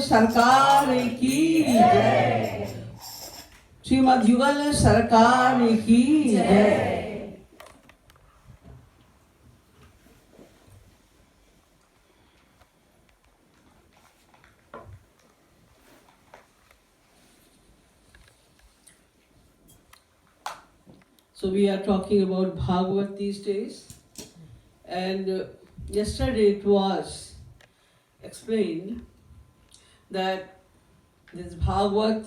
सरकार की जय, श्रीमद् युगल सरकार की जय। So we are talking about Bhagavad these days, and yesterday it was explained that this Bhagavad,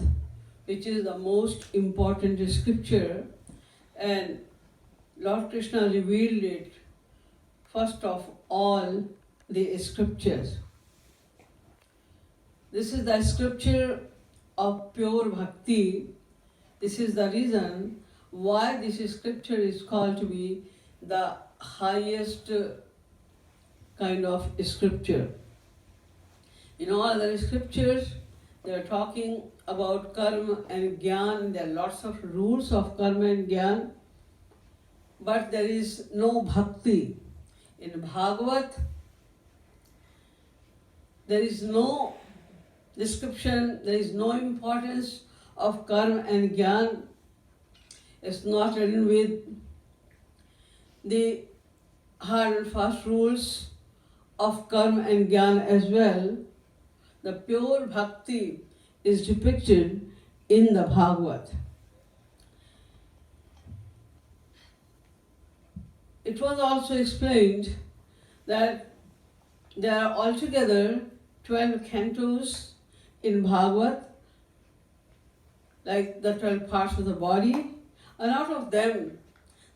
which is the most important scripture, and Lord Krishna revealed it first of all the scriptures. This is the scripture of pure bhakti. This is the reason why this scripture is called to be the highest kind of scripture. In all other scriptures, they are talking about karma and gyan. There are lots of rules of karma and gyan, but there is no bhakti. In Bhagavad, there is no description, there is no importance of karma and gyan. It's not written with the hard and fast rules of karma and gyan as well. The pure bhakti is depicted in the Bhagavad. It was also explained that there are altogether 12 cantos in Bhagavad, like the 12 parts of the body, and out of them,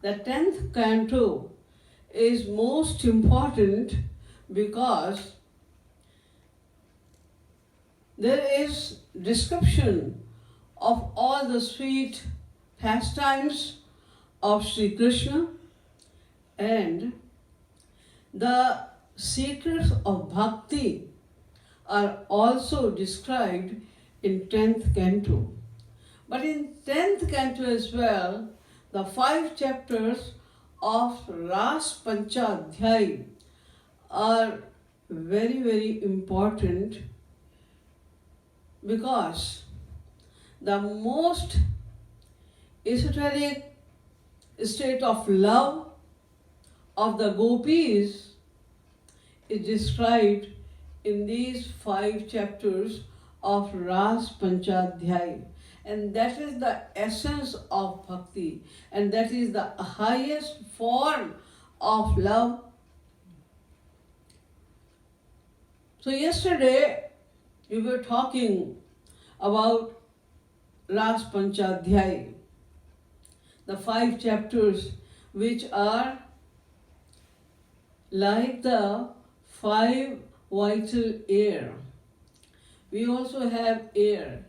the 10th canto is most important because there is description of all the sweet pastimes of Shri Krishna, and the secrets of bhakti are also described in 10th canto. But in 10th canto as well, the 5 chapters of Ras Panchadhyay are very, very important, because the most esoteric state of love of the gopis is described in these 5 chapters of Ras Panchadhyay. And that is the essence of bhakti, and that is the highest form of love. So yesterday we were talking about Ras Panchadhyay, the 5 chapters which are like the 5 vital air. We also have air.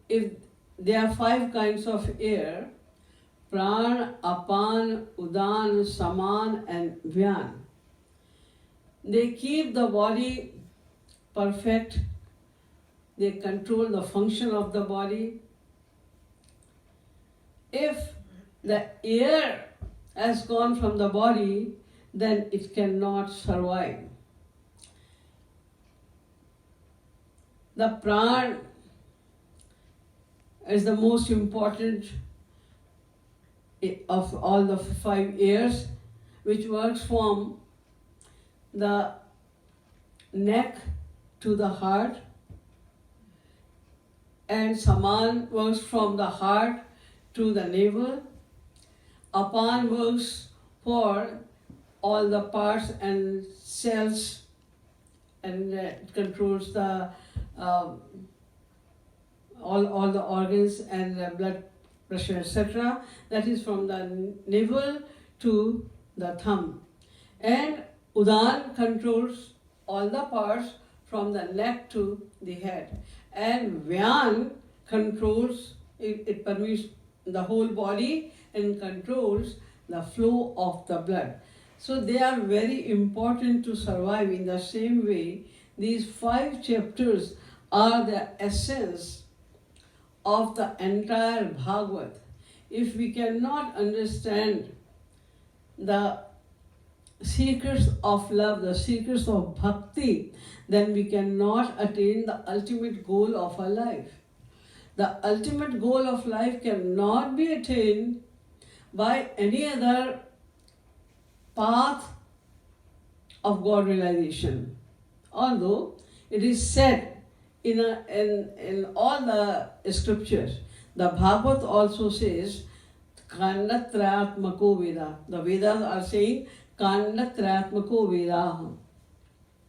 If there are 5 kinds of air: pran, apan, udan, saman and vyan. They keep the body perfect. They control the function of the body. If the air has gone from the body, then it cannot survive. The pran is the most important of all the 5 airs, which works from the neck to the heart, and saman works from the heart to the navel. Apan works for all the parts and cells, and it controls the all the organs and blood pressure, etc. That is from the navel to the thumb. And udan controls all the parts from the neck to the head. And vyan controls, it permits the whole body and controls the flow of the blood. So they are very important to survive. In the same way, these 5 chapters are the essence of the entire Bhagavad. If we cannot understand the secrets of love, the secrets of bhakti, then we cannot attain the ultimate goal of our life. The ultimate goal of life cannot be attained by any other path of God realization. Although it is said in all the scriptures, the Bhagavad also says, Kandatrayatmako Veda. The Vedas are saying, Kandatrayatmako Veda.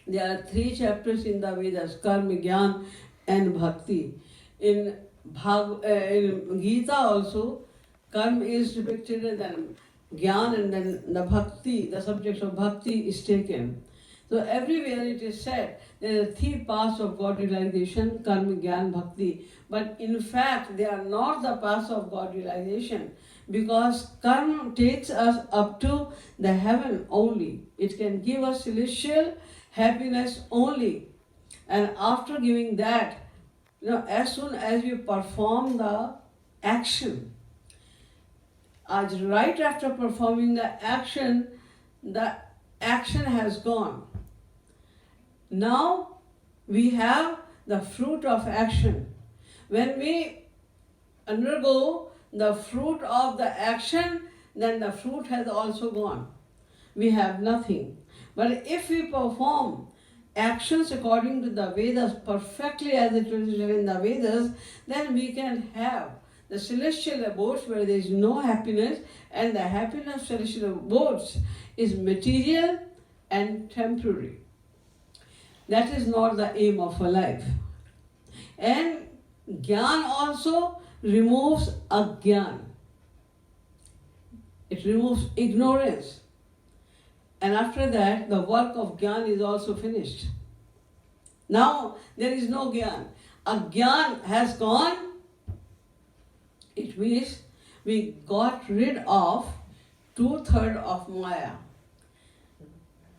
There are 3 chapters in the Vedas, Karma, Jnana and Bhakti. In Gita also, Karma is depicted and then Jnana and then the Bhakti, the subject of Bhakti is taken. So everywhere it is said, there are 3 paths of God realization, Karma, Jnana, Bhakti. But in fact, they are not the paths of God realization, because karma takes us up to the heaven only. It can give us celestial happiness only. And after giving that, as soon as we perform the action, right after performing the action has gone. Now we have the fruit of action. When we undergo the fruit of the action, then the fruit has also gone. We have nothing. But if we perform actions according to the Vedas perfectly as it is written in the Vedas, then we can have the celestial abodes where there is no happiness, and the happiness of celestial abodes is material and temporary. That is not the aim of a life. And Jnana also removes ajnana. It removes ignorance. And after that, the work of Jnana is also finished. Now, there is no Jnana. Ajnana has gone. It means we got rid of 2/3 of Maya.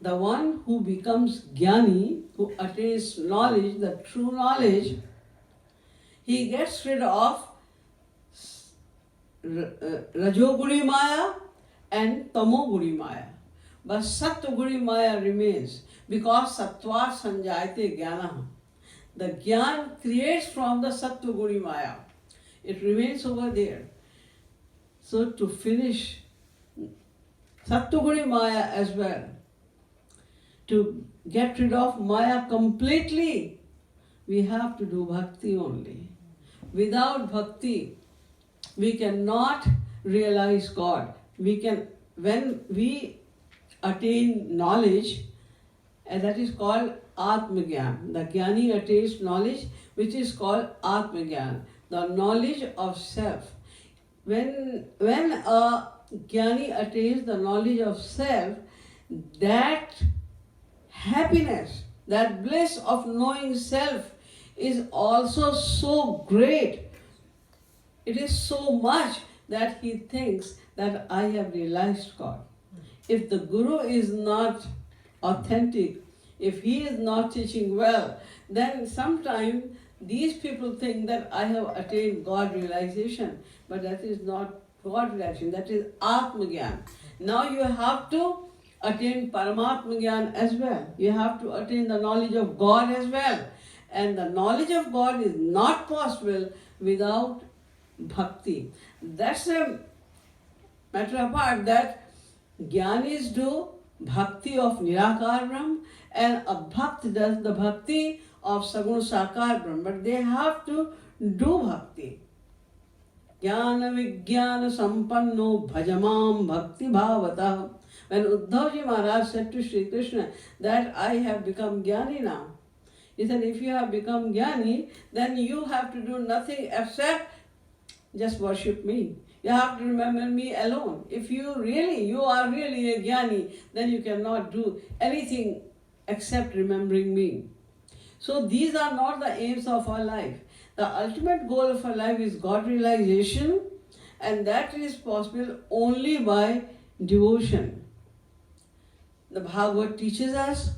The one who becomes Jnani, who attains knowledge, the true knowledge, he gets rid of Rajoguri Maya and Tamoguri Maya. But Sattva-guri Maya remains, because Sattva Sanjayate Jnana. The Jnana creates from the Sattva-guri Maya. It remains over there. So to finish Sattva-guri Maya as well, to get rid of Maya completely, we have to do bhakti only. Without bhakti, we cannot realize God. When we attain knowledge, and that is called Atma-gyan. The Jnani attains knowledge, which is called Atma-gyan, the knowledge of self. When a Jnani attains the knowledge of self, that happiness, that bliss of knowing self is also so great. It is so much that he thinks that I have realized God. If the Guru is not authentic, if he is not teaching well, then sometimes these people think that I have attained God realization, but that is not God realization, that is Atma-gyan. Now you have to attain Paramatma-gyan as well. You have to attain the knowledge of God as well. And the knowledge of God is not possible without bhakti. That's a matter apart, that Jnanis do bhakti of Nirakar Brahm, and a Bhakt does the bhakti of Saguna Sakar Brahm. But they have to do bhakti. Jnana Vijnana Sampanno Bhajamam Bhakti Bhavata. When Uddhav Ji Maharaj said to Shri Krishna that I have become Jnani now, he said, if you have become Jnani, then you have to do nothing except just worship me. You have to remember me alone. If you are really a Jnani, then you cannot do anything except remembering me. So these are not the aims of our life. The ultimate goal of our life is God realization, and that is possible only by devotion. The Bhagavad teaches us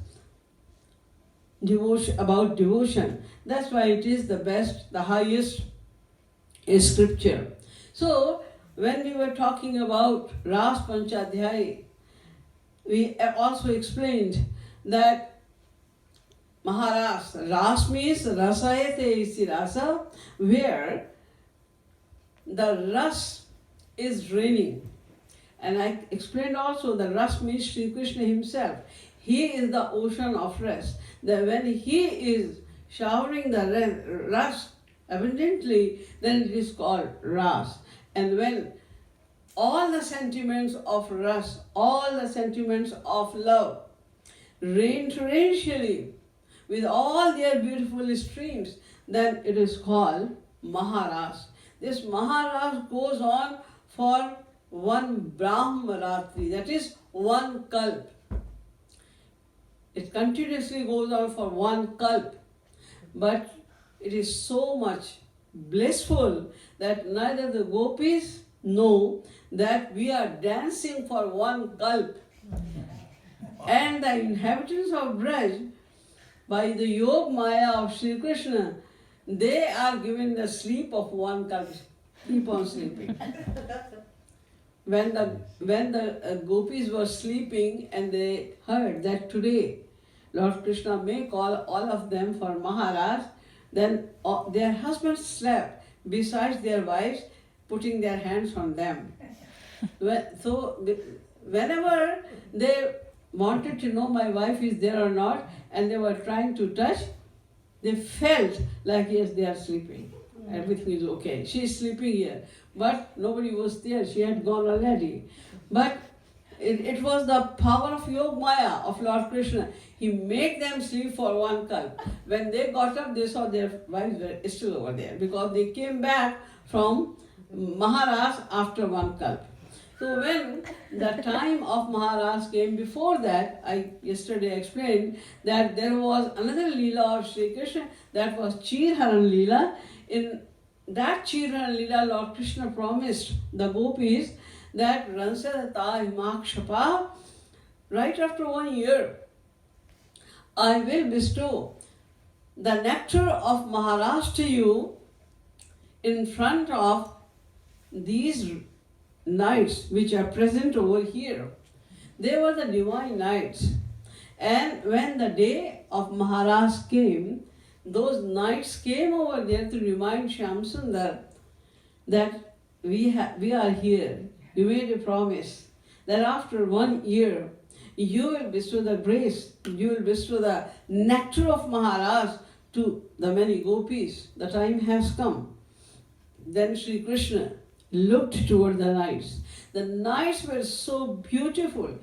about devotion. That's why it is the best, the highest is scripture. So, when we were talking about Ras Panchadhyay, we also explained that Maharas, Ras means Rasayate isi rasa, where the Ras is raining. And I explained also that Ras means Shri Krishna himself. He is the ocean of rest. That when he is showering the Ras abundantly, then it is called Ras. And when all the sentiments of Ras, all the sentiments of love rain torrentially with all their beautiful streams, then it is called Maharas. This Maharas goes on for one Brahmaratri, that is one kalp. It continuously goes on for one kalp, but it is so much blissful that neither the gopis know that we are dancing for one kalp. And the inhabitants of Braj, by the Yog Maya of Shri Krishna, they are given the sleep of one kalp. Keep on sleeping. When the gopis were sleeping and they heard that today Lord Krishna may call all of them for Maharaj, then their husbands slept besides their wives, putting their hands on them. So whenever they wanted to know my wife is there or not, and they were trying to touch, they felt like, yes, they are sleeping. Everything is okay. She is sleeping here. But nobody was there. She had gone already. But it was the power of Yog Maya of Lord Krishna. He made them sleep for one kalp. When they got up, they saw their wives were still over there because they came back from Maharaj after one kalp. So when the time of Maharaj came, before that, I yesterday explained that there was another Leela of Shri Krishna, that was Chirharan Leela. In that Chirharan Leela, Lord Krishna promised the gopis that Ransarata Himakshapa, right after 1 year, I will bestow the nectar of Maharaj to you in front of these nights which are present over here. They were the divine nights. And when the day of Maharaj came, those nights came over there to remind Shyamsundar that we are here. You made a promise that after 1 year, you will bestow the grace, you will bestow the nectar of Maharaj to the many gopis. The time has come. Then Shri Krishna looked toward the nights. The nights were so beautiful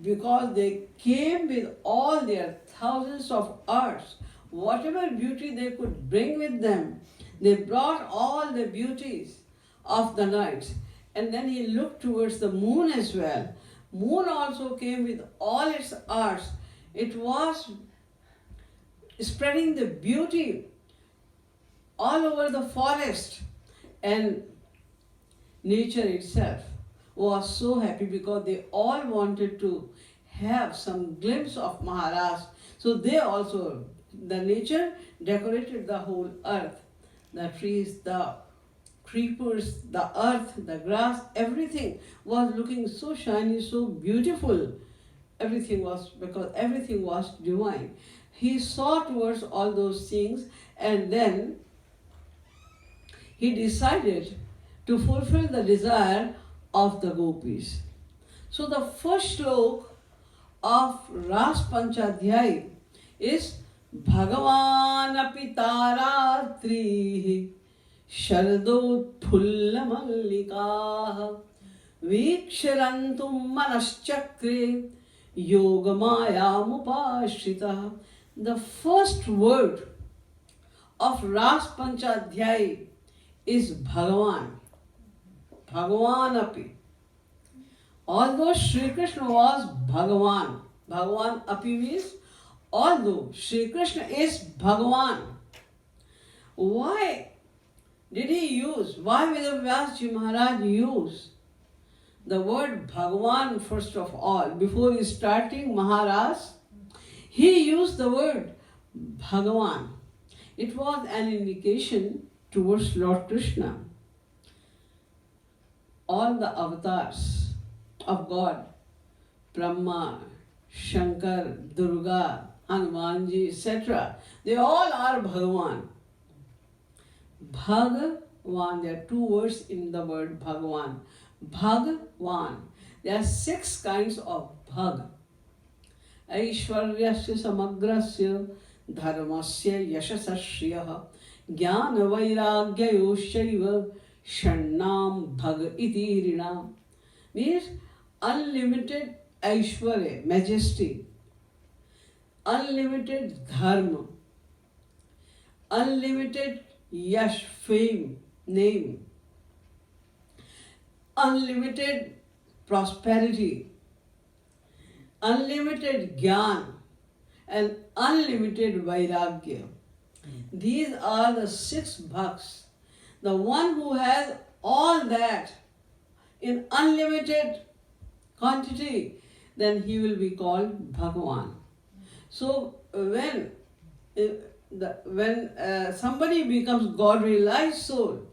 because they came with all their thousands of arts. Whatever beauty they could bring with them, they brought all the beauties of the nights. And then he looked towards the moon as well. Moon also came with all its arts. It was spreading the beauty all over the forest. And nature itself was so happy because they all wanted to have some glimpse of Maharaj. So they also, the nature decorated the whole earth. The trees, the creepers, the earth, the grass, everything was looking so shiny, so beautiful. Everything was, because everything was divine. He saw towards all those things, and then he decided to fulfill the desire of the gopis. So the first slok of Ras Panchadhyay is Bhagavan Apitaratri Sharadot Phulla Mallika Viksharantum Manaschakre Yogamaya Mupashrita. The first word of Ras Panchadhyay is Bhagavan. Bhagavan Api. Although Shri Krishna was Bhagavan, Bhagavan Api means although Shri Krishna is Bhagavan, why did he use, why Vedavyas Ji Maharaj used the word Bhagavan first of all. Before starting Maharaj, he used the word Bhagavan. It was an indication towards Lord Krishna. All the avatars of God, Brahma, Shankar, Durga, Hanumanji, etc., they all are Bhagavan. Bhagavan, there are two words in the word Bhagavan. Bhagavan. There are 6 kinds of Bhag. Aishwaryasya samagrasya dharmasya yashasasya jnana vairagya yoshaiva shannam bhag iti rinam. Means unlimited Aishwarya, majesty, unlimited dharma, unlimited yash, fame, name, unlimited prosperity, unlimited jnana, and unlimited vairagya. These are the 6 bhaks. The one who has all that in unlimited quantity, then he will be called Bhagavan. So when somebody becomes God-realized soul,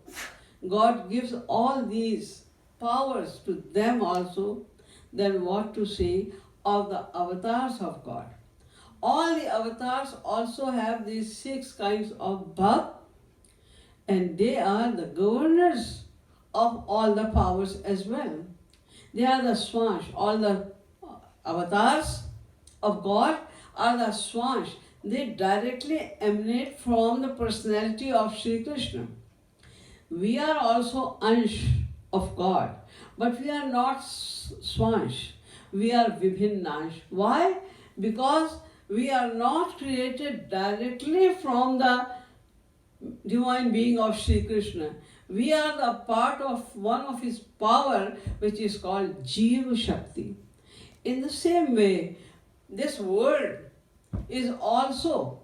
God gives all these powers to them also. Then what to say of the avatars of God? All the avatars also have these 6 kinds of bhag, and they are the governors of all the powers as well. They are the swansh. All the avatars of God are the swansh. They directly emanate from the personality of Shri Krishna. We are also ansh of God, but we are not swansh. We are vibhinnansh. Why? Because we are not created directly from the divine being of Shri Krishna. We are the part of one of his power, which is called Jiva Shakti. In the same way, this world is also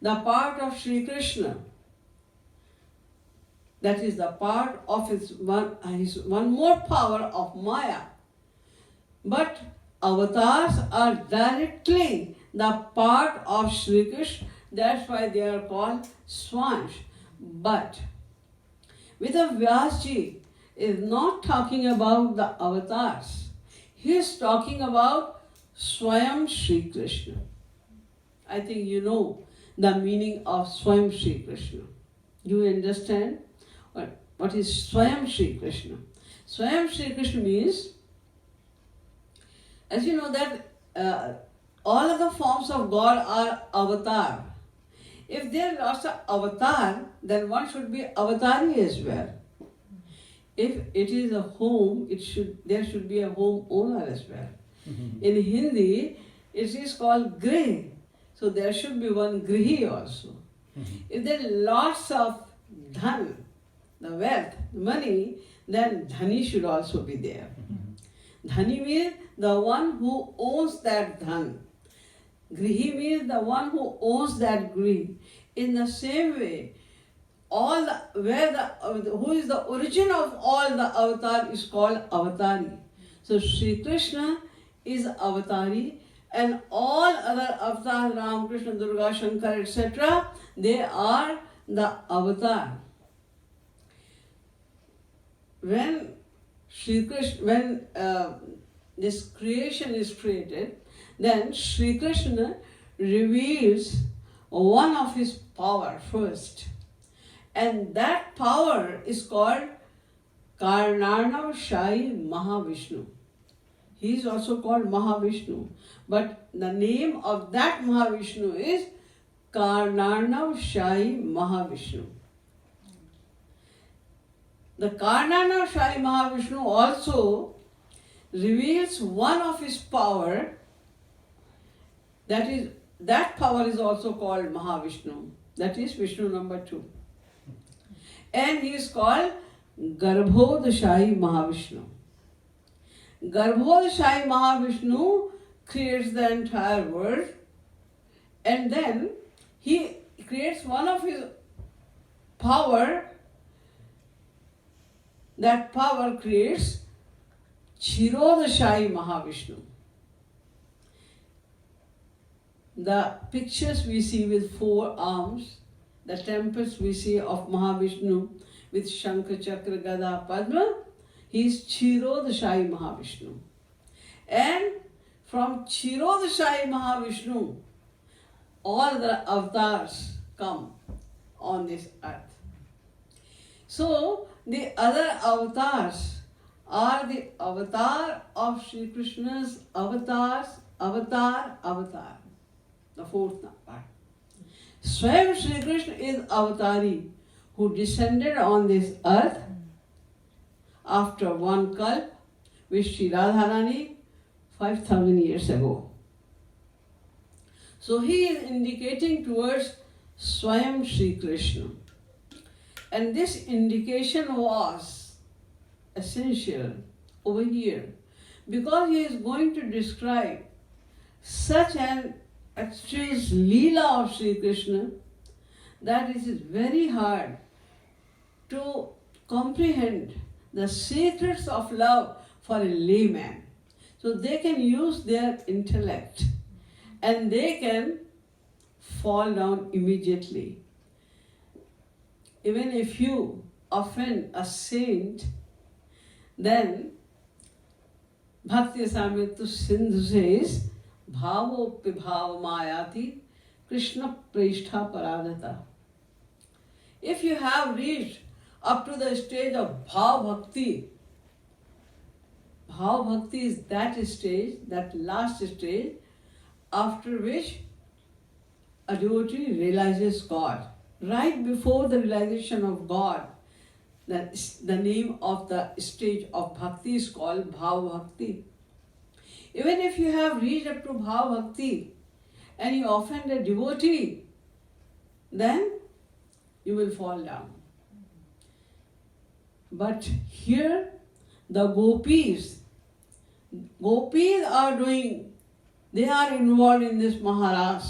the part of Shri Krishna. That is the part of his one more power of Maya. But avatars are directly the part of Shri Krishna. That's why they are called swansh. But Vyas Ji is not talking about the avatars. He is talking about Swayam Shri Krishna. I think you know the meaning of Swayam Shri Krishna. Do you understand what is Swayam Shri Krishna? Swayam Shri Krishna means, as you know that all of the forms of God are avatar. If there is also avatar, then one should be avatari as well. If it is a home, there should be a home owner as well. In Hindi, it is called grih. So there should be one grihi also. If there is lots of dhan, the wealth, money, then dhani should also be there. Dhani means the one who owns that dhan. Grihi means the one who owns that grihi. In the same way, who is the origin of all the avatar is called avatari. So Shri Krishna is avatari, and all other avatars, Ram, Krishna, Durga, Shankar, etc., they are the avatar. When Shri Krishna, when this creation is created, then Shri Krishna reveals one of his power first. And that power is called Karnarnav Shai Mahavishnu. He is also called Mahavishnu. But the name of that Mahavishnu is Karnarnav Shai Mahavishnu. The Karnarnav Shai Mahavishnu also reveals one of his power. That power is also called Mahavishnu. That is Vishnu number 2. And he is called Garbhodashai Mahavishnu. Garbhodashai Mahavishnu creates the entire world, and then he creates one of his power. That power creates Kshirodashai Mahavishnu. The pictures we see with 4 arms, the temples we see of Mahavishnu with Shankha, Chakra, Gada, Padma, he is Kshirodashai Mahavishnu. And from Kshirodashai Mahavishnu, all the avatars come on this earth. So, the other avatars are the avatar of Shri Krishna's avatars, avatar. The 4th part. Swayam Shri Krishna is avatari who descended on this earth after one kalp with Shri Radharani 5,000 years ago. So he is indicating towards Swayam Shri Krishna. And this indication was essential over here because he is going to describe such an strange Leela of Shri Krishna that it is very hard to comprehend the secrets of love for a layman. So they can use their intellect and they can fall down immediately. Even if you offend a saint, then Bhakti Samritu Sindhu says, Bhavopi bhavamayati Krishna Prestha Paradata. If you have reached up to the stage of Bhav Bhakti is that stage, that last stage, after which a devotee realizes God. Right before the realization of God, the name of the stage of Bhakti is called Bhav Bhakti. Even if you have reached up to Bhav Bhakti and you offend a devotee, then you will fall down. But here the gopis are they are involved in this Maharaj.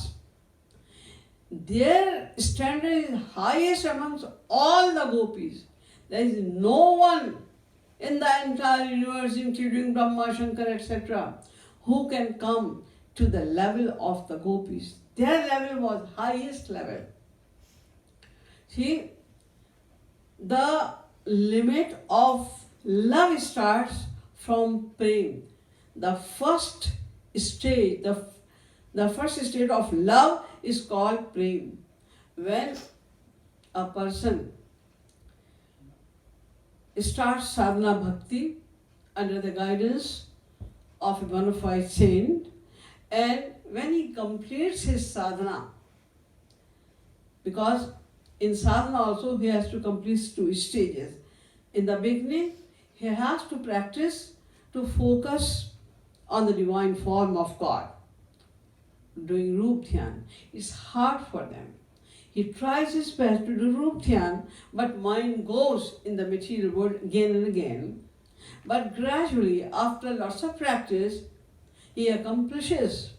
Their standard is highest amongst all the gopis. There is no one in the entire universe, including Brahma, Shankar, etc., who can come to the level of the gopis. Their level was highest level. See, the limit of love starts from prem. The first stage, the first stage of love is called prem. When a person starts sadhana bhakti under the guidance of a bona fide saint, and when he completes his sadhana, because in sadhana also he has to complete 2 stages. In the beginning, he has to practice to focus on the divine form of God, doing Rup Dhyan. It's hard for them. He tries his best to do Rup Dhyan, but mind goes in the material world again and again. But gradually, after lots of practice, he accomplishes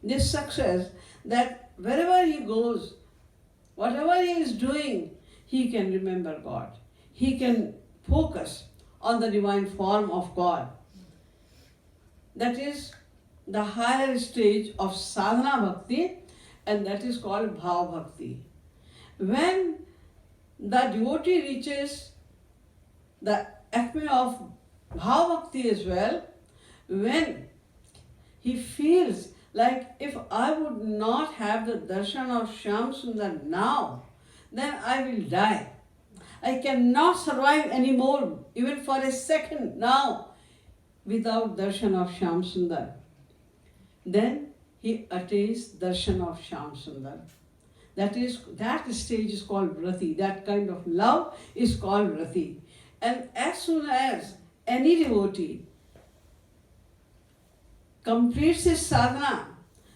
this success that wherever he goes, whatever he is doing, he can remember God. He can focus on the divine form of God. That is the higher stage of sadhana bhakti, and that is called bhav bhakti. When the devotee reaches the acme of bhav bhakti as well, when he feels like, if I would not have the darshan of Shyam Sundar now, then I will die. I cannot survive anymore, even for a second now, without darshan of Shyam Sundar. Then he attains darshan of Shyam Sundar. That stage is called vrati. That kind of love is called vrati. And as soon as any devotee completes his sadhana,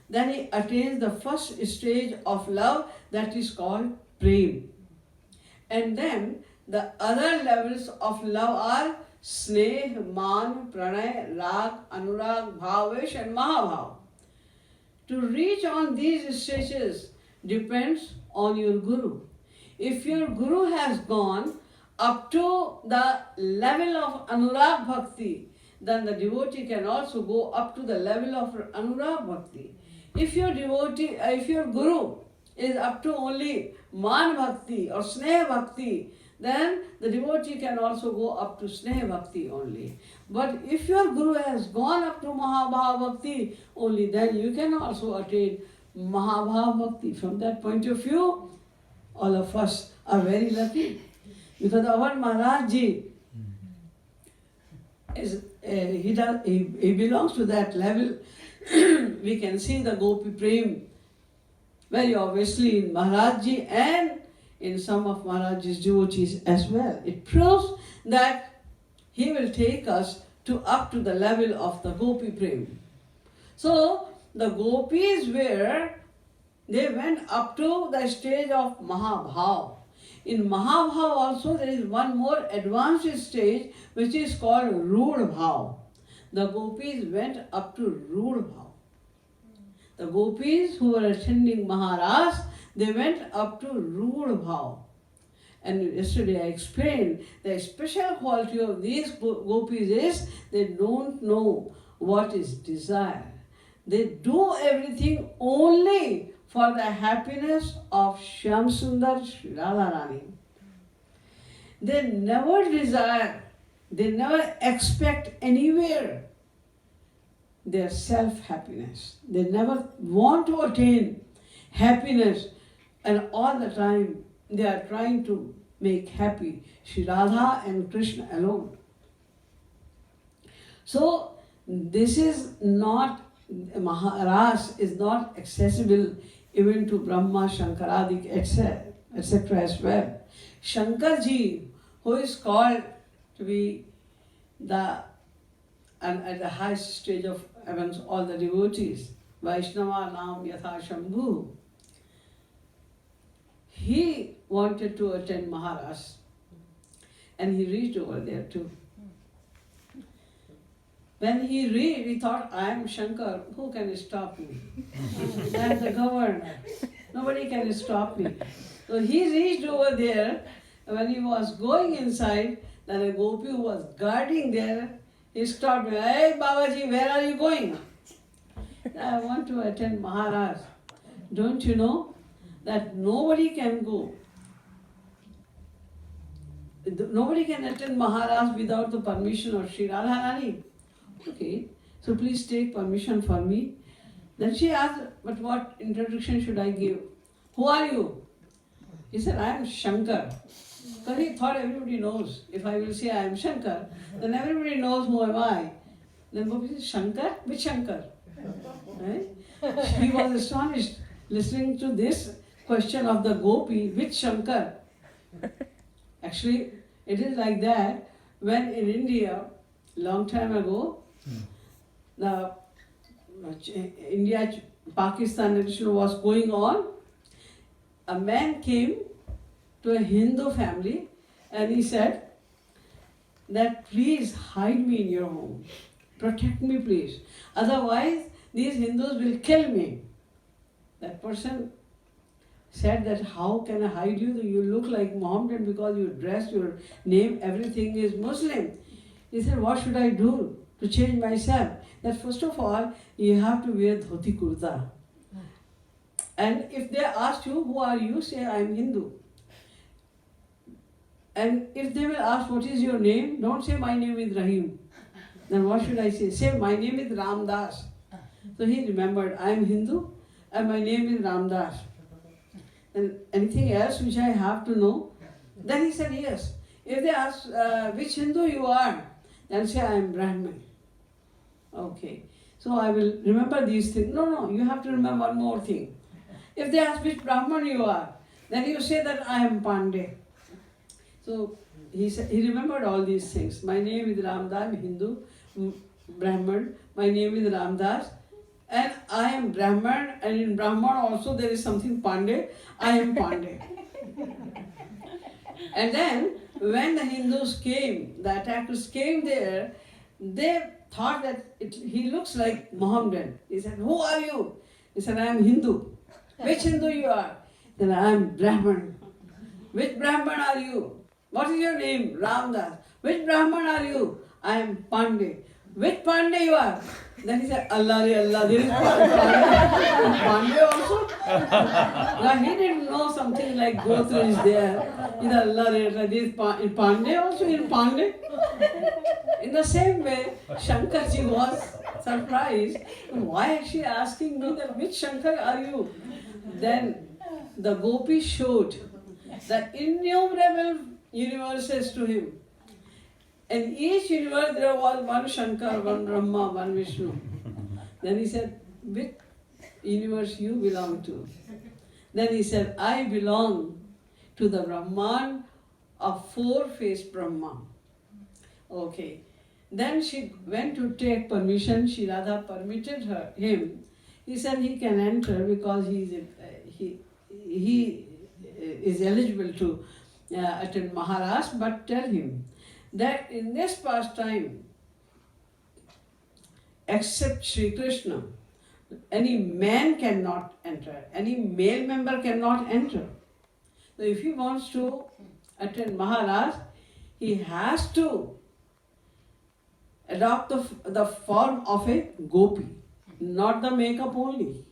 then he attains the first stage of love, that is called prem. And then the other levels of love are sneh, man, pranay, rag, anurag, bhavesh and mahabhav. To reach on these stages depends on your guru. If your guru has gone up to the level of anurag bhakti, then the devotee can also go up to the level of Anurag Bhakti. If your devotee, if your guru is up to only Man Bhakti or Sneh Bhakti, then the devotee can also go up to Sneh Bhakti only. But if your guru has gone up to Mahabhav Bhakti, only then you can also attain Mahabhav Bhakti. From that point of view, all of us are very lucky. Because our Maharaj Ji, he belongs to that level. We can see the Gopi Prem very obviously in Maharaj Ji and in some of Maharaj's devotees as well. It proves that he will take us up to the level of the Gopi Prem. So the gopis they went up to the stage of Mahabhav. In Mahabhav also there is one more advanced stage which is called Rud Bhav. The gopis went up to Rud Bhav. The gopis who were attending Maharaj, they went up to Rud Bhav. And yesterday I explained the special quality of these gopis is they don't know what is desire. They do everything only for the happiness of Shyam Sundar Shri Radharani. They never desire, they never expect anywhere their self-happiness. They never want to attain happiness, and all the time they are trying to make happy Shri Radha and Krishna alone. So this is not, Maharaj is not accessible even to Brahma, Shankaradik, etc. as well. Shankar Ji, who is called to be at the highest stage of amongst all the devotees, Vaishnava Nam Yatha Shambhu, he wanted to attend Maharaj and he reached over there too. When he thought, I am Shankar, who can stop me? I am the governor. Nobody can stop me. So he reached over there. When he was going inside, then a gopi who was guarding there, he stopped me. Hey Babaji, where are you going? I want to attend Maharaj. Don't you know that nobody can go? Nobody can attend Maharaj without the permission of Shri Radharani. Okay, so please take permission for me. Then she asked, but what introduction should I give? Who are you? He said, I am Shankar. Because he thought everybody knows. If I will say I am Shankar, then everybody knows who am I. Then Gopi said, Shankar? Which Shankar? Right? He was astonished listening to this question of the Gopi, which Shankar? Actually, it is like that. When in India, long time ago, the India-Pakistan relation was going on, a man came to a Hindu family and he said that please hide me in your home. Protect me please. Otherwise these Hindus will kill me. That person said that how can I hide you? You look like Mohammedan because your dress, your name, everything is Muslim. He said, what should I do to change myself? That first of all, you have to wear dhoti kurta. And if they ask you, who are you? Say, I am Hindu. And if they will ask, what is your name? Don't say, my name is Rahim. Then what should I say? Say, my name is Ramdas. So he remembered, I am Hindu and my name is Ramdas. And anything else which I have to know? Then he said, yes. If they ask, which Hindu you are? Then say, I am Brahmin. Okay. So I will remember these things. No, you have to remember one more thing. If they ask which Brahman you are, then you say that I am Pandey. So he remembered all these things. My name is Ramdas, I am Hindu, Brahman. My name is Ramdas. And I am Brahman, and in Brahman also there is something Pandey. I am Pandey. And then when the Hindus came, the attackers came there, they thought that he looks like Mohammedan. He said, who are you? He said, I am Hindu. Which Hindu you are? Then I am Brahman. Which Brahman are you? What is your name? Ramdas. Which Brahman are you? I am Pandey. which Pandey you are? Then he said, Allah re Allah. There is Pandey also. Now he didn't know something like Gotra is there. He said, Allah re Allah. There is Pandey also in Pandey. In the same way, Shankarji was surprised. Why is she asking me that which Shankar are you? Then the gopi showed the innumerable universes to him. In each universe there was one Shankar, one Brahma, one Vishnu. Then he said, which universe you belong to? Then he said, I belong to the Brahman of four-faced Brahma. Okay. Then she went to take permission. Shri Radha permitted him. He said he can enter because he is eligible to attend Maharaj, but tell him that in this pastime, except Shri Krishna, any man cannot enter, any male member cannot enter. So if he wants to attend Maharaj, he has to adopt the form of a gopi, not the makeup only.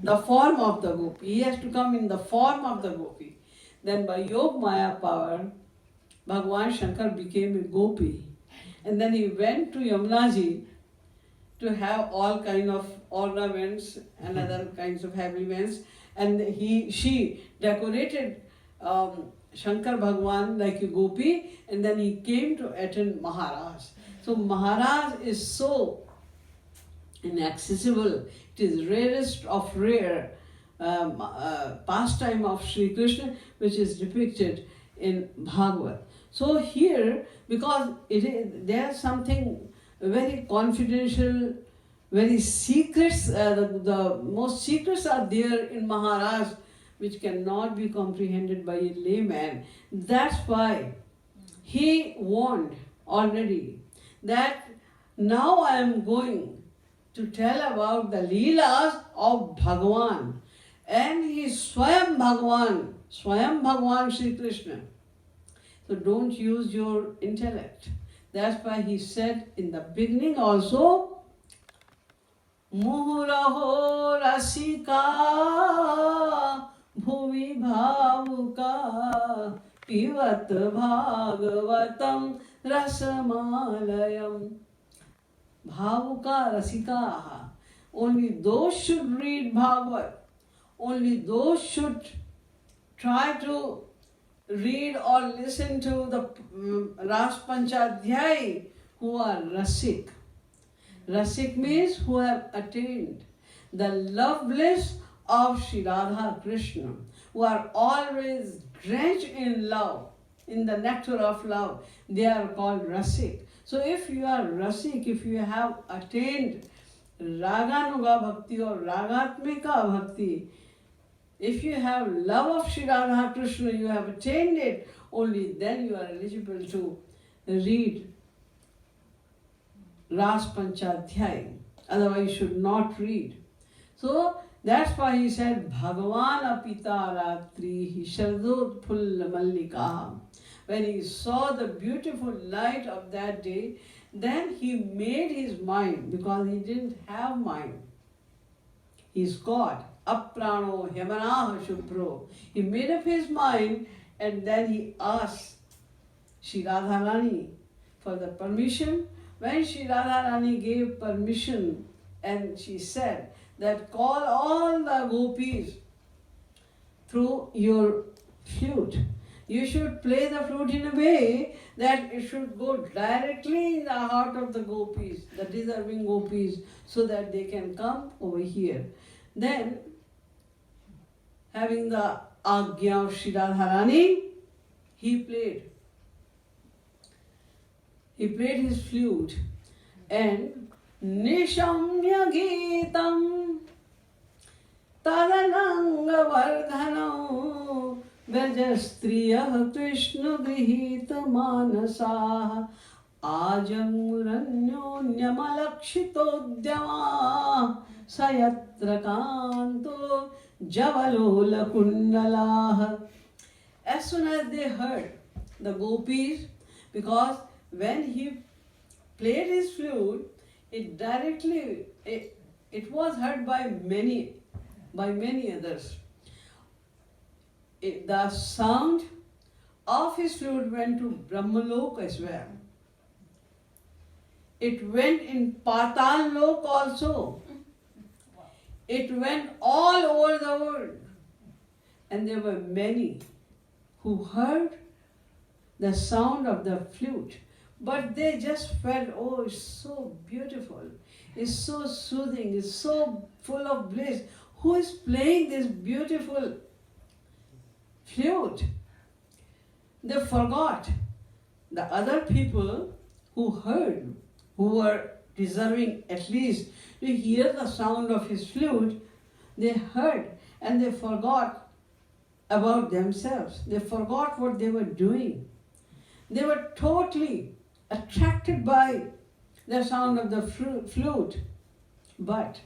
The form of the gopi. He has to come in the form of the gopi. Then by Yog Maya power, Bhagwan Shankar became a gopi. And then he went to Yamunaji to have all kind of ornaments and other kinds of habiliments. And she decorated Shankar Bhagwan like a gopi, and then he came to attend Maharaj. So Maharaj is so inaccessible. It is rarest of rare pastime of Shri Krishna, which is depicted in Bhagavad. So here, because there's something very confidential, very secrets, the most secrets are there in Maharaj, which cannot be comprehended by a layman. That's why he warned already that now I am going to tell about the Leelas of Bhagwan. And he is Swayam Bhagwan Shri Krishna. So don't use your intellect. That's why he said in the beginning also, Muhuraho Rasika Bhuvi Bhavuka Pivat Bhagwatam Rasamalayam. Bhavuka Rasikaha. Only those should read Bhagavad. Only those should try to read or listen to the Ras Panchadhyay who are Rasik. Rasik means who have attained the love bliss of Shri Radha Krishna, who are always drenched in love, in the nectar of love. They are called Rasik. So if you are Rasik, if you have attained Raganuga Bhakti or Ragatmika Bhakti, if you have love of Shri Radha Krishna, you have attained it, only then you are eligible to read Ras Panchadhyay. Otherwise you should not read. So that's why he said, Bhagavan apita ratri shardot phul mallika. When he saw the beautiful light of that day, then he made his mind, because he didn't have mind. He is God. Aprano Hemanaha Shubhro. He made up his mind, and then he asked Shri Radharani for the permission. When Shri Radharani gave permission, and she said that call all the gopis through your flute. You should play the flute in a way that it should go directly in the heart of the gopis, the deserving gopis, so that they can come over here. Then, having the Agya of Shri Radharani, he played his flute, and Nishamya Geetam Tadananga Vardhanam Vajastriyah Krishna Grihita Manasa Ajamuranyonyamalakshtodhyama Sayatra Kanto Javalola Kundalah. As soon as they heard the gopis, because when he played his flute, it directly, it was heard by many others. The sound of his flute went to Brahmalok as well. It went in Patal Lok also. It went all over the world. And there were many who heard the sound of the flute, but they just felt, oh, it's so beautiful, it's so soothing, it's so full of bliss. Who is playing this beautiful flute? They forgot the other people who heard, who were deserving at least to hear the sound of his flute. They heard and they forgot about themselves. They forgot what they were doing. They were totally attracted by the sound of the flute. But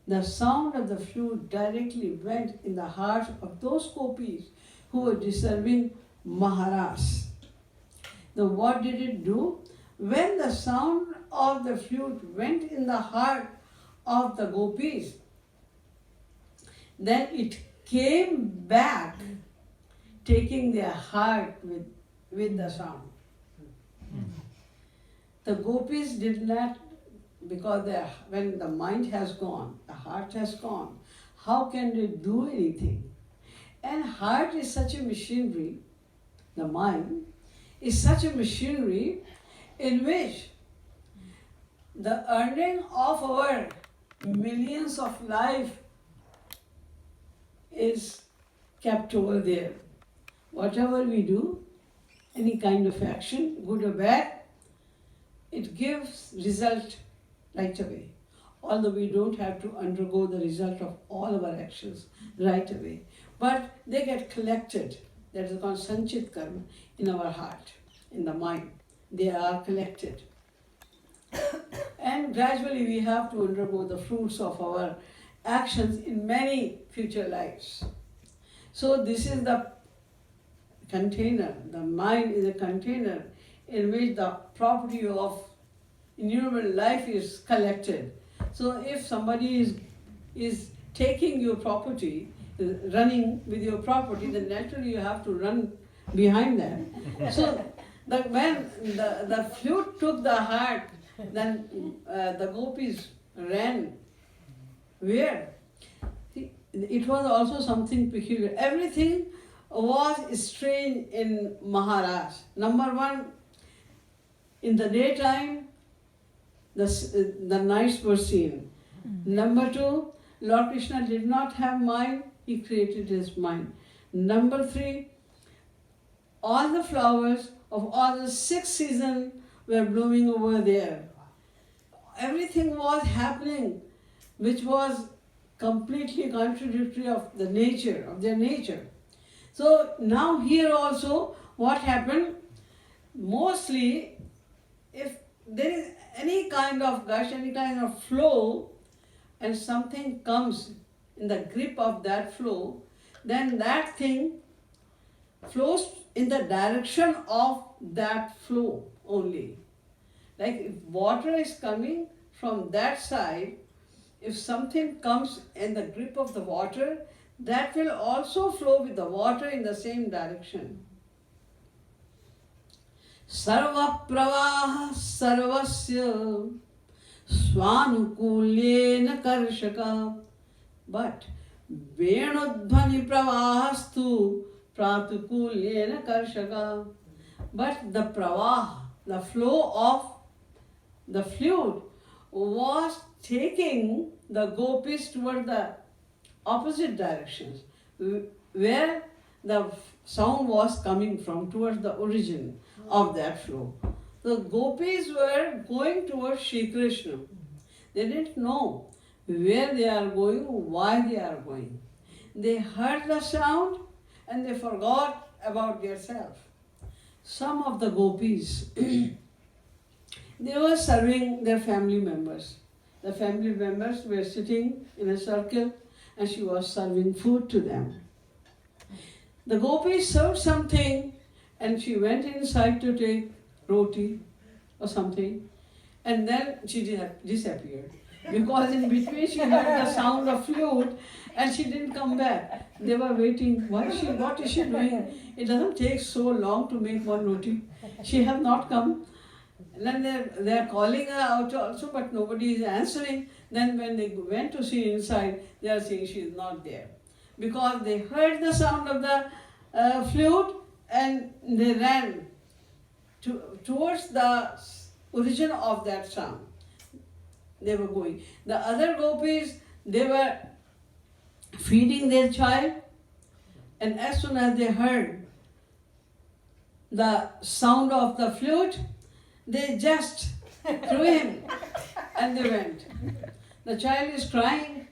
the sound of the flute directly went in the hearts of those gopis who were deserving Maharaj. Then what did it do? When the sound of the flute went in the heart of the gopis, then it came back, taking their heart with the sound. The gopis did not, because when the mind has gone, the heart has gone, how can they do anything? And heart is such a machinery, the mind is such a machinery in which the earning of our millions of life is kept over there. Whatever we do, any kind of action, good or bad, it gives result right away. Although we don't have to undergo the result of all our actions right away. But they get collected. That is called sanchit karma in our heart, in the mind. They are collected. And gradually we have to undergo the fruits of our actions in many future lives. So this is the container. The mind is a container in which the property of innumerable life is collected. So if somebody is taking your property, running with your property, then naturally you have to run behind that. So when the flute took the heart, then the gopis ran. Where? It was also something peculiar. Everything was strange in Maharaj. Number one, in the daytime, the nights were seen. Number two, Lord Krishna did not have mind, he created his mind. Number three, all the flowers of all the 6 seasons were blooming over there. Everything was happening which was completely contradictory of their nature. So now here also what happened, mostly if there is any kind of gush, any kind of flow, and something comes in the grip of that flow, then that thing flows in the direction of that flow only. Like if water is coming from that side, if something comes in the grip of the water, that will also flow with the water in the same direction. Sarva pravaha sarvasya swanukulyena karshaka. But venudhvani pravahastu pratukulyena karshaka. But the pravaha, the flow of the flute, was taking the gopis toward the opposite directions, where the sound was coming from, towards the origin of that flow. The gopis were going towards Shri Krishna. They didn't know where they are going, why they are going. They heard the sound and they forgot about themselves. Some of the gopis, they were serving their family members. The family members were sitting in a circle and she was serving food to them. The gopis served something and she went inside to take roti or something. And then she disappeared. Because in between she heard the sound of flute and she didn't come back. They were waiting. What is she doing? It doesn't take so long to make one roti. She has not come. And then they're calling her out also, but nobody is answering. Then when they went to see inside, they are saying she is not there. Because they heard the sound of the flute and they ran towards the origin of that sound. They were going. The other gopis, they were feeding their child, and as soon as they heard the sound of the flute, they just threw him and they went. The child is crying.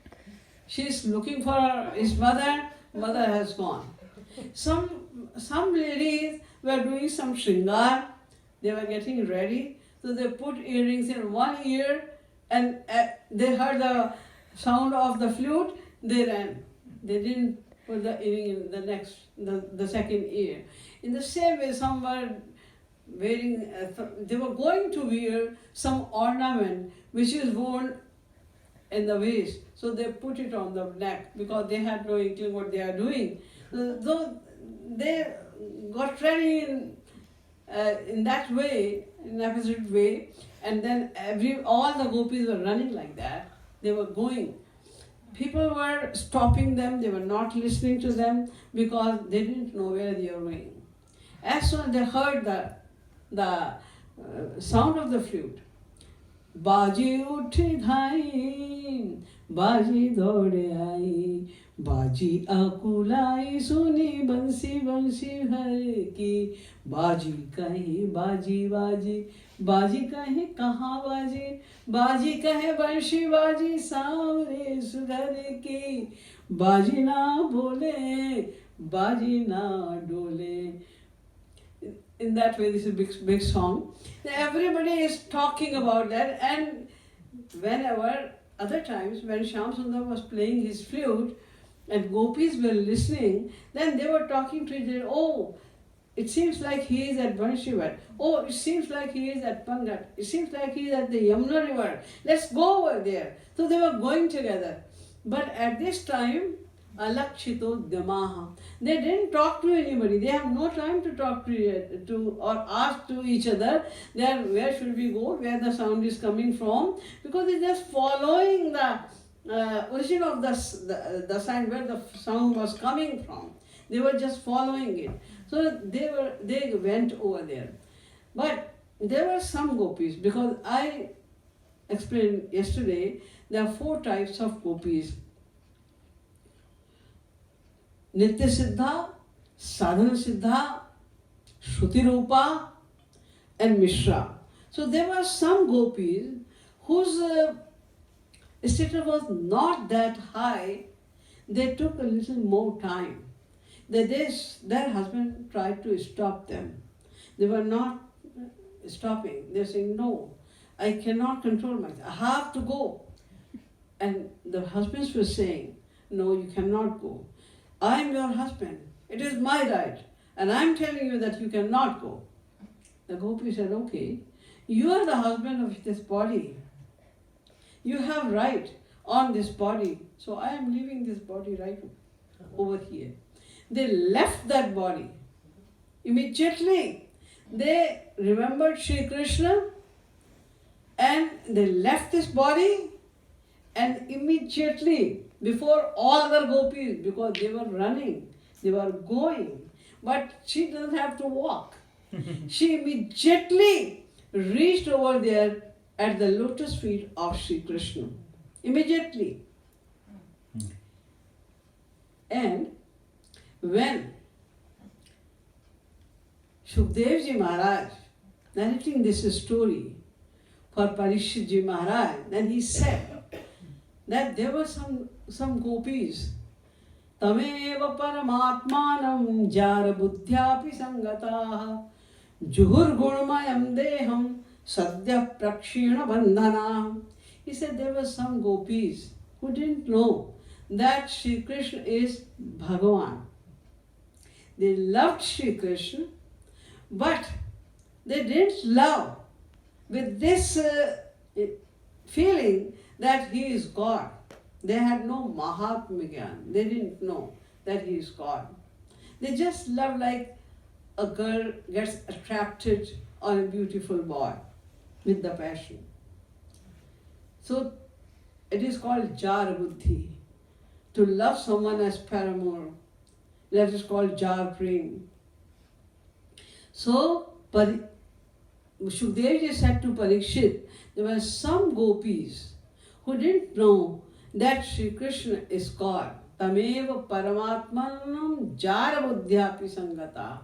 She is looking for his mother. Mother has gone. Some ladies were doing some shringar. They were getting ready. So they put earrings in one ear and they heard the sound of the flute. They ran. They didn't put the earring in the second ear. In the same way, some were wearing, they were going to wear some ornament which is worn in the waist. So they put it on the neck because they had no inkling what they are doing. So they got ready in that way, in an opposite way, and then all the gopis were running like that. They were going. People were stopping them. They were not listening to them because they didn't know where they were going. As soon as they heard the sound of the flute, Baji uthi dhai, Baji dode ai, Baji akulai suni bansi bansi har ki, Baji kahi baji baji, Baji kahe kaha baji, Baji kahe bansi baji saamre sudhar ki, Baji na bole, Baji na dole. In that way, this is a big song. Everybody is talking about that, and whenever, other times, when Shyam Sundar was playing his flute and gopis were listening, then they were talking to each other. Oh, it seems like he is at Banshivat. Oh, it seems like he is at Pangat. It seems like he is at the Yamuna river. Let's go over there. So they were going together. But at this time, alakshito damaha. They didn't talk to anybody. They have no time to talk to or ask to each other that where should we go, where the sound is coming from, because they're just following the origin of the sound, where the sound was coming from. They were just following it. So they went over there. But there were some gopis, because I explained yesterday, there are 4 types of gopis. Nitya Siddha, Sadhana Siddha, Shruti Rupa, and Mishra. So there were some gopis whose status was not that high. They took a little more time. Their husband tried to stop them. They were not stopping. They were saying, no, I cannot control myself. I have to go. And the husbands were saying, no, you cannot go. I am your husband. It is my right. And I am telling you that you cannot go. The gopi said, okay, you are the husband of this body. You have right on this body. So I am leaving this body right over here. They left that body. Immediately, they remembered Shri Krishna and they left this body, and immediately, before all other gopis, because they were running, they were going, but she doesn't have to walk. She immediately reached over there at the lotus feet of Shri Krishna. Immediately. And when Shukdev Ji Maharaj narrating this story for Parikshit Ji Maharaj, then he said that there were some gopis, Tameva Paramatmanam Jara Buddhyapi Sangataha Juhur Gurmayam Deham Sadhya Prakshina Bandhana. He said there were some gopis who didn't know that Shri Krishna is Bhagavan. They loved Shri Krishna, but they didn't love with this feeling that he is God. They had no Mahatma Gyan. They didn't know that he is God. They just love like a girl gets attracted on a beautiful boy with the passion. So it is called Jar Buddhi. To love someone as paramour, that is called Jar Prem. So Shukdev Ji said to Parikshit, there were some gopis who didn't know that Shri Krishna is God. Tameva Paramatmanam Jara Buddhyapi Sangata.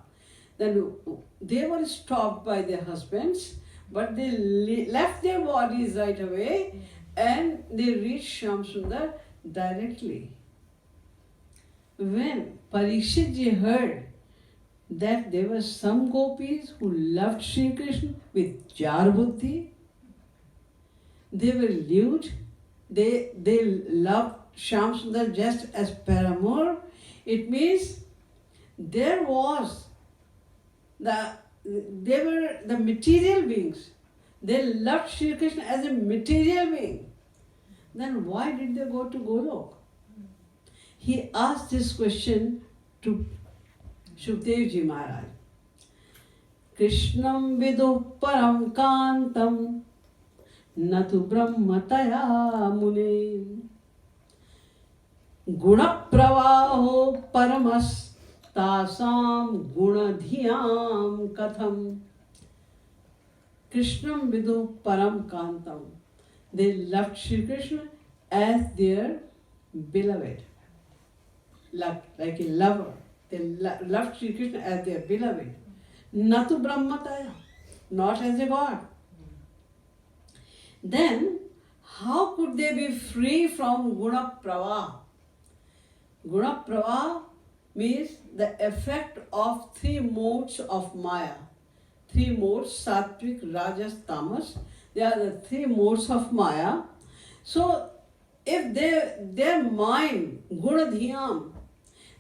Then they were stopped by their husbands, but they left their bodies right away and they reached Shyamsundar directly. When Parikshit Ji heard that there were some gopis who loved Shri Krishna with Jar Buddhi, they were lewd, they loved Shyamsundar just as paramour. It means they were the material beings. They loved Shri Krishna as a material being. Then why did they go to Golok? He asked this question to Shukdev Ji Maharaj. Krishnam vidu param kantam natu brahmataya mune guna pravaho paramas tasam gunadhyam katham. Krishnam vidu param kantam. They loved Shri Krishna as their beloved, like a lover. They loved Shri Krishna as their beloved. Natu brahmataya, not as a god. Then, how could they be free from guna pravaha? Guna pravaha means the effect of three modes of Maya. Three modes, Sattvic, Rajas, Tamas. They are the three modes of Maya. So, if their mind, Gunadhyam,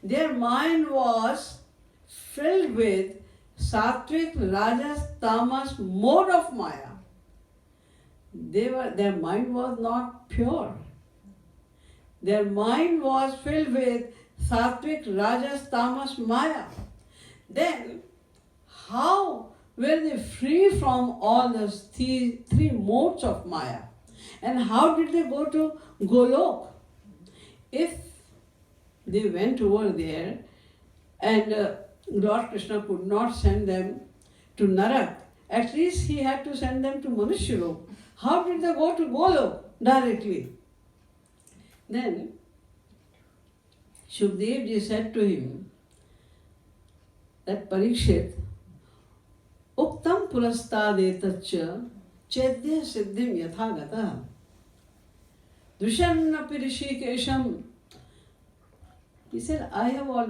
their mind was filled with Sattvic, Rajas, Tamas mode of Maya, their mind was not pure. Their mind was filled with Sattvic, Rajas, Tamas, Maya. Then, how were they free from all those three modes of Maya? And how did they go to Golok? If they went over there and Lord Krishna could not send them to Narak, at least he had to send them to Manushyalok. How did they go to Golok directly? Then Shukdev Ji said to him that Parikshit, Uktam purastadetacha chedya siddhim yathagata dushanna pirishikesham. He said,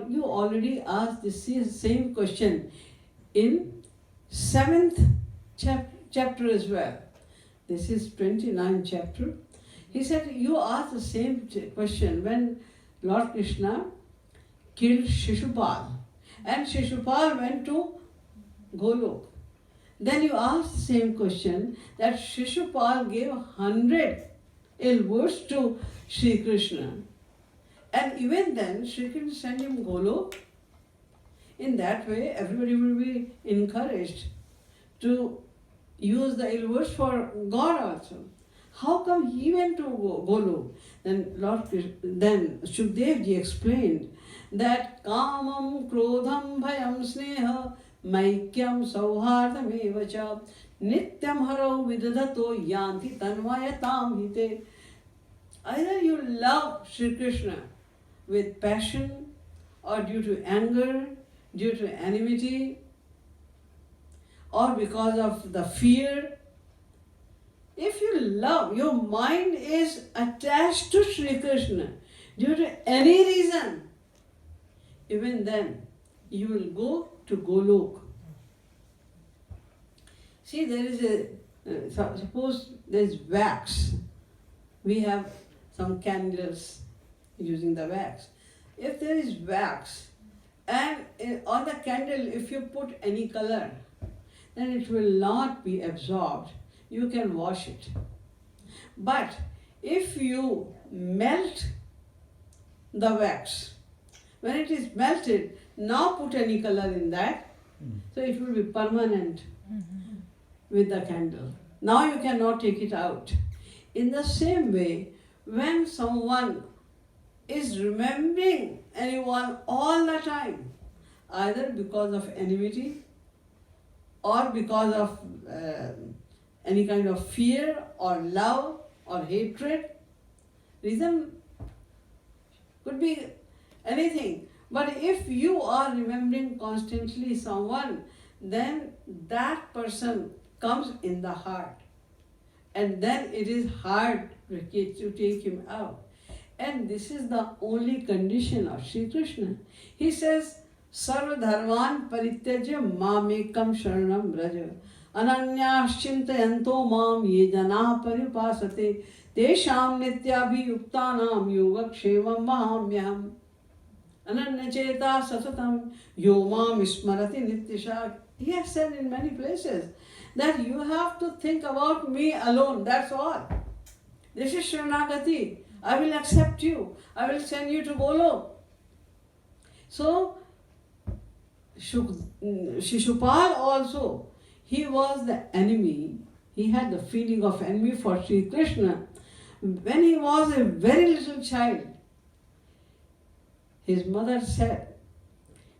you already asked this same question in 7th chapter as well. This is 29th chapter. He said, you asked the same question when Lord Krishna killed Shishupal. And Shishupal went to Golok. Then you asked the same question that Shishupal gave 100 ill words to Shri Krishna. And even then, Shri Krishna sent him Golok. In that way, everybody will be encouraged to use the ill words for God also. How come he went to Golok? Then Shukdev Ji explained that Kamam, Krodham, Bhayam, Sneha, Maikyam, Sauhardam, Evacha, Nityam Haro Vidadato Yanti Tanvayatam Hite. Either you love Shri Krishna with passion or due to anger, due to enmity, or because of the fear. If you love, your mind is attached to Shri Krishna due to any reason, even then you will go to Golok. See, there is suppose there is wax. We have some candles using the wax. If there is wax and on the candle if you put any color, then it will not be absorbed you can wash it. But if you melt the wax, when it is melted, now put any color in that, so it will be permanent with the candle. Now you cannot take it out. In the same way, when someone is remembering anyone all the time, either because of enmity or because of any kind of fear or love or hatred, reason could be anything. But if you are remembering constantly someone, then that person comes in the heart. And then it is hard to take him out. And this is the only condition of Shri Krishna. He says, Sarva dharman parityajya mamekam sharanam braja. Ananyashchintayanto mam ye jana paripasate tesham nityabhiyuktanam yogakshevam mahamyam. Ananyacheta sasatam yo mam smarati nityasha. He has said in many places that you have to think about me alone, that's all. This is Sharanagati. I will accept you. I will send you to Golo. So, Shishupal also, he was the enemy. He had the feeling of envy for Sri Krishna. When he was a very little child, his mother said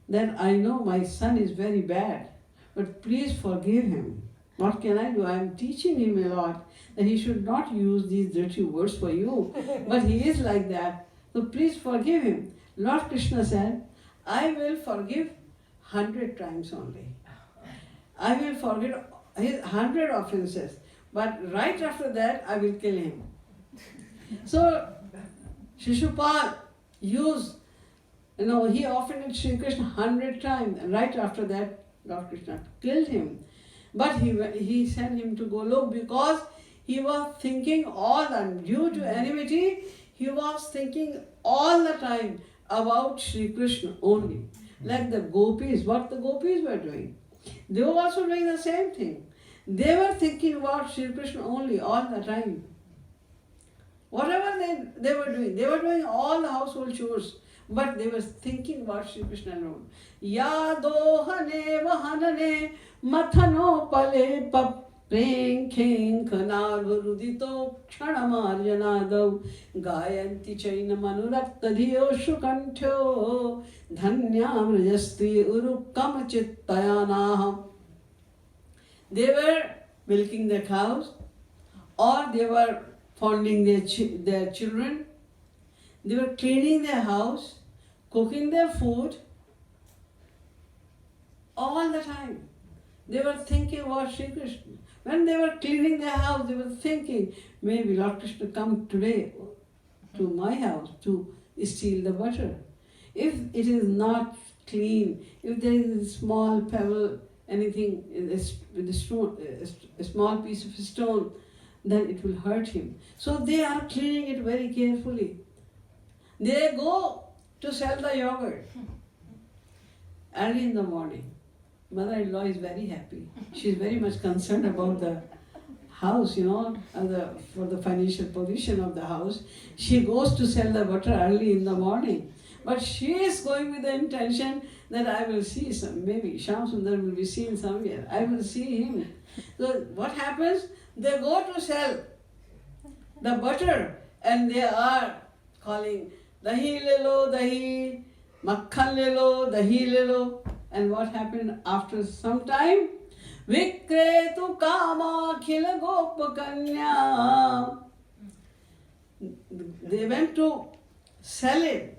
that I know my son is very bad, but please forgive him. What can I do? I am teaching him a lot that he should not use these dirty words for you. But he is like that. So please forgive him. Lord Krishna said, I will forgive 100 times only. I will forgive his 100 offenses. But right after that, I will kill him. So Shishupal used, he offended Sri Krishna 100 times. And right after that, Lord Krishna killed him. But he sent him to Golok because he was thinking due to enmity, he was thinking all the time about Sri Krishna only. Like the gopis, what the gopis were doing. They were also doing the same thing. They were thinking about Sri Krishna only all the time. Whatever they were doing all the household chores. But they were thinking about Sri Krishna alone. Yadohane vahanane mathano pale papreng kheng khanarvarudito kshanamaryanaadav gayanti chaina manurakta dhiyo shukantyo dhanyam rajasti urukam chittayanaham. They were milking their cows, or they were fondling their children. They were cleaning their house, cooking their food, all the time. They were thinking about Sri Krishna. When they were cleaning their house, they were thinking, maybe Lord Krishna come today to my house to steal the butter. If it is not clean, if there is a small pebble, anything with a stone, a small piece of stone, then it will hurt him. So they are cleaning it very carefully. They go to sell the yogurt early in the morning. Mother-in-law is very happy. She is very much concerned about the house, for the financial position of the house. She goes to sell the butter early in the morning. But she is going with the intention that I will see maybe Shyam Sundar will be seen somewhere. I will see him. So what happens? They go to sell the butter and they are calling, dahi lelo, dahi, makhan lelo, dahi lelo. And what happened after some time? Vikretu kama khila gopakanya. They went to sell it.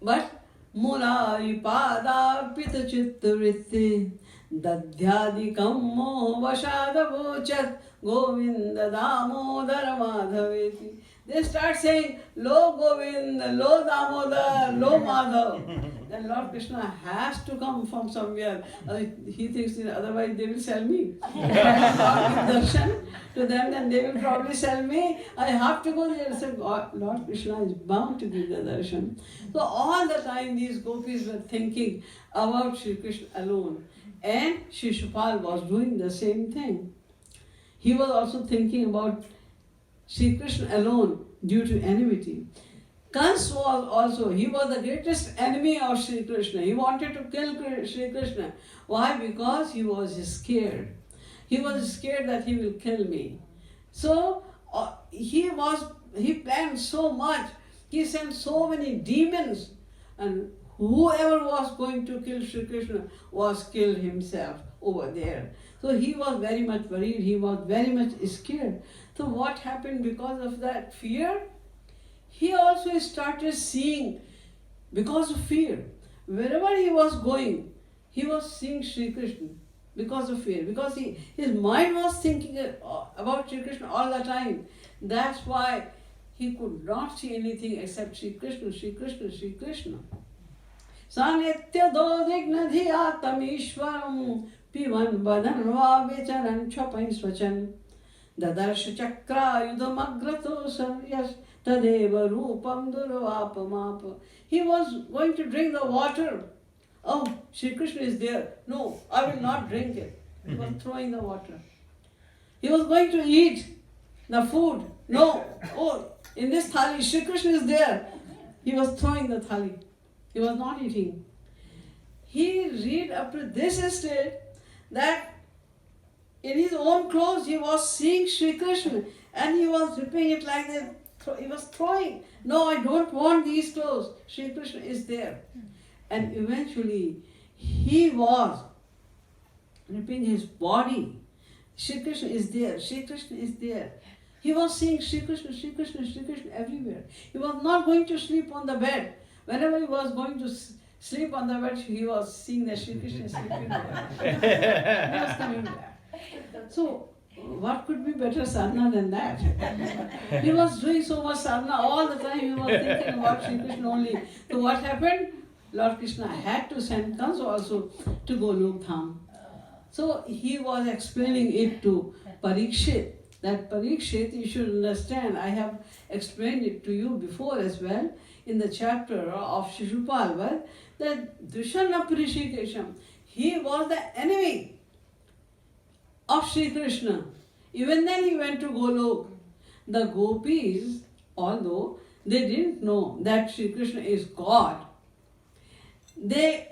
But Murari pada pita chitta vritti dadhyadi kammo vashada vochat govinda damodara madhaveti. They start saying, Lo Govinda, Lo Damodar, Lo Madhav. Then Lord Krishna has to come from somewhere. He thinks otherwise they will sell me. If I have not give darshan to them, then they will probably sell me. I have to go there. So Lord Krishna is bound to give the darshan. So all the time these gopis were thinking about Sri Krishna alone. And Shishupal was doing the same thing. he was also thinking about Shri Krishna alone due to enmity. Kans was also, he was the greatest enemy of Shri Krishna. He wanted to kill Shri Krishna. Why? Because he was scared. He was scared that he will kill me. So he planned so much. He sent so many demons, and whoever was going to kill Shri Krishna was killed himself over there. So he was very much worried. He was very much scared. So what happened because of that fear? He also started seeing, because of fear, wherever he was going, he was seeing Shri Krishna because of fear. Because his mind was thinking about Shri Krishna all the time. That's why he could not see anything except Shri Krishna, Shri Krishna, Shri Krishna. Sanitya dodigna dhiyatam ishwaram pivan badan va vicharan chapain swachan dadarsh chakra yudam agrato saryas tadeva rupam durvapamapa. He was going to drink the water. Oh, Shri Krishna is there. No, I will not drink it. He was throwing the water. He was going to eat the food. No, oh, in this thali, Shri Krishna is there. He was throwing the thali. He was not eating. He reached up to this state that in his own clothes he was seeing Shri Krishna and he was ripping it like that. He was throwing. No, I don't want these clothes. Shri Krishna is there. And eventually he was ripping his body. Shri Krishna is there. Shri Krishna is there. He was seeing Shri Krishna, Shri Krishna, Shri Krishna everywhere. He was not going to sleep on the bed. Whenever he was going to sleep on the bed, he was seeing that Shri Krishna is sleeping there. He was coming back. So, what could be better sadhana than that? He was doing so much sadhana all the time. He was thinking about Shri Krishna only. So what happened? Lord Krishna had to send Kansa also to Golok Dham. So he was explaining it to Parikshit. That Parikshit, you should understand, I have explained it to you before as well, in the chapter of Shri Kripalu, that Dushana Parishikesham, he was the enemy of Shri Krishna. Even then he went to Golok. The gopis, although they didn't know that Shri Krishna is God, they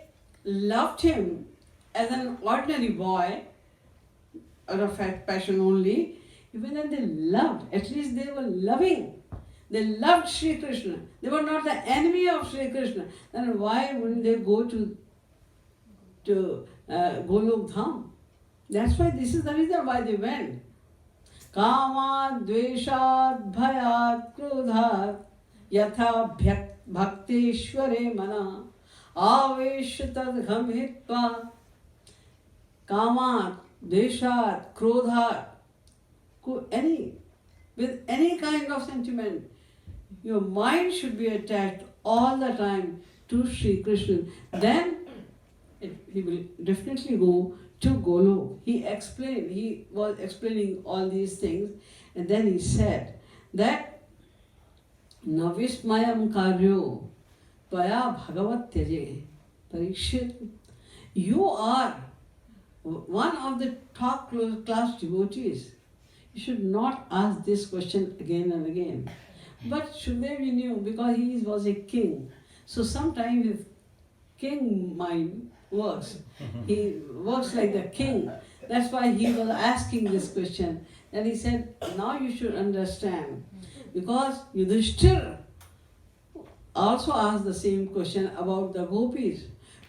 loved him as an ordinary boy, out of passion only. Even then they loved, at least they were loving. They loved Shri Krishna. They were not the enemy of Shri Krishna. Then why wouldn't they go to Golok Dham? That's why this is the reason why they went. Kamad, Dveshad, Bhayat, Krodhat, Yatha Bhakteshware Mana, Avesh Tadgham Hitva, Kamad, Dveshad, Krodhat, with any kind of sentiment, your mind should be attached all the time to Shri Krishna. Then he will definitely go to Golok. He was explaining all these things, and then he said that Navismayam Karyo Paya Bhagavat Tyaje. Parikshit, you are one of the top class devotees. You should not ask this question again and again. But Shudevi knew because he was a king. So sometimes his king mind works. He works like the king. That's why he was asking this question. And he said, now you should understand. Because Yudhishthira also asked the same question about the gopis.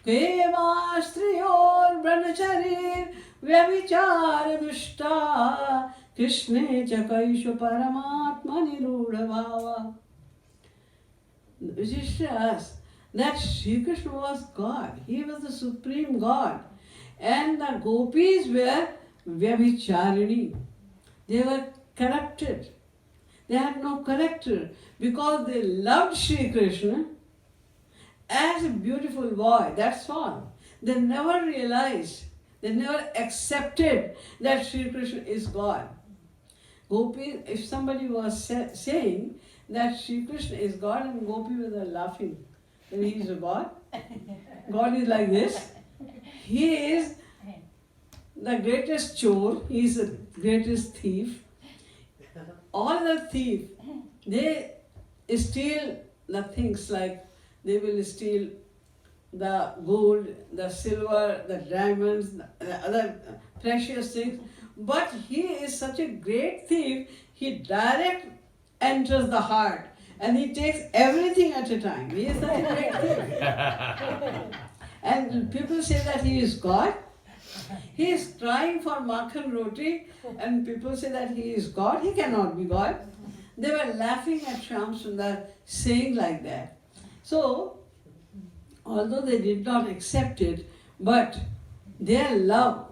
Keva striyor brahmacharir vyavichar dushta Krishne chakaisho paramatma nirudha bhava. Yudhishthira asked that Shri Krishna was God. He was the supreme God. And the gopis were vyabhicharini. They were corrupted. They had no character because they loved Shri Krishna as a beautiful boy. That's all. They never realized, they never accepted that Shri Krishna is God. Gopi, if somebody was saying that Shri Krishna is God and Gopi were laughing, then he is a God. God is like this. He is the greatest chore, he is the greatest thief. All the thieves, they steal the things like they will steal the gold, the silver, the diamonds, the other precious things. But he is such a great thief, he direct enters the heart and he takes everything at a time. He is such a great thief. And people say that he is God. He is trying for makhan roti and people say that he is God. He cannot be God. They were laughing at Shyam Sundar saying like that. So, although they did not accept it, but their love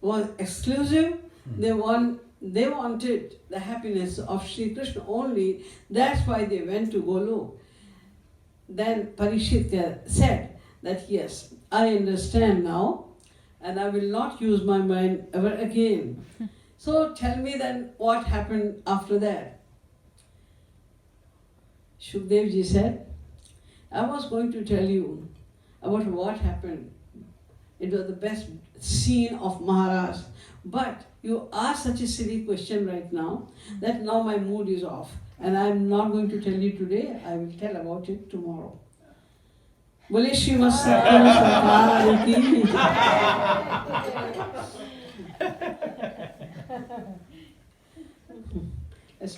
was exclusive. They wanted the happiness of Shri Krishna only. That's why they went to Golok. Then Parikshit said that yes, I understand now and I will not use my mind ever again. So tell me then what happened after that. Shukdev Ji said, I was going to tell you about what happened. It was the best scene of Maharaj. But you asked such a silly question right now that now my mood is off. And I am not going to tell you today, I will tell about it tomorrow. Bole Shrimad Sarkar ki jai.